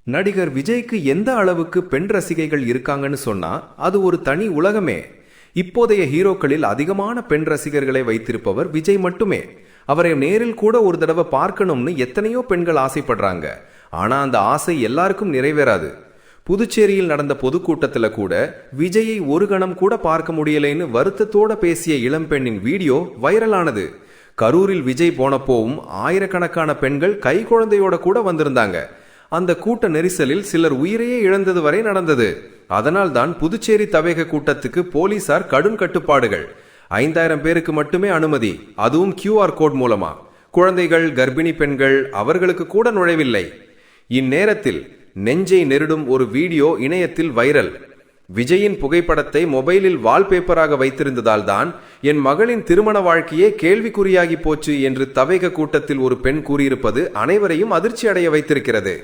நடிகர் விஜய்க்கு எந்த அளவுக்கு பெண் ரசிகைகள் இருக்காங்கன்னு சொன்னா அது ஒரு தனி உலகமே. இப்போதைய ஹீரோக்களில் அதிகமான பெண் ரசிகர்களை வைத்திருப்பவர் விஜய் மட்டுமே. அவரை நேரில் கூட ஒரு தடவை பார்க்கணும்னு எத்தனையோ பெண்கள் ஆசைப்படுறாங்க. ஆனா அந்த ஆசை எல்லாருக்கும் நிறைவேறாது. புதுச்சேரியில் நடந்த பொதுக்கூட்டத்தில் கூட விஜயை ஒரு கணம் கூட பார்க்க முடியலைன்னு வருத்தத்தோட பேசிய இளம்பெண்ணின் வீடியோ வைரலானது. கரூரில் விஜய் போனப்போவும் ஆயிரக்கணக்கான பெண்கள் கை குழந்தையோட கூட வந்திருந்தாங்க. அந்த கூட்ட நெரிசலில் சிலர் உயிரையே இழந்தது வரை நடந்தது. அதனால் தான் புதுச்சேரி தவேக கூட்டத்துக்கு போலீசார் கடும் கட்டுப்பாடுகள். 5000 பேருக்கு மட்டுமே அனுமதி, அதுவும் QR கோட் மூலமா. குழந்தைகள், கர்ப்பிணி பெண்கள் அவர்களுக்கு கூட நுழைவில்லை. இந்நேரத்தில் நெஞ்சை நெருடும் ஒரு வீடியோ இணையத்தில் வைரல். விஜயின் புகைப்படத்தை மொபைலில் வால்பேப்பராக வைத்திருந்ததால் தான் என் மகளின் திருமண வாழ்க்கையே கேள்விக்குறியாகி போச்சு என்று தவேக கூட்டத்தில் ஒரு பெண் கூறியிருப்பது அனைவரையும் அதிர்ச்சி அடைய வைத்திருக்கிறது.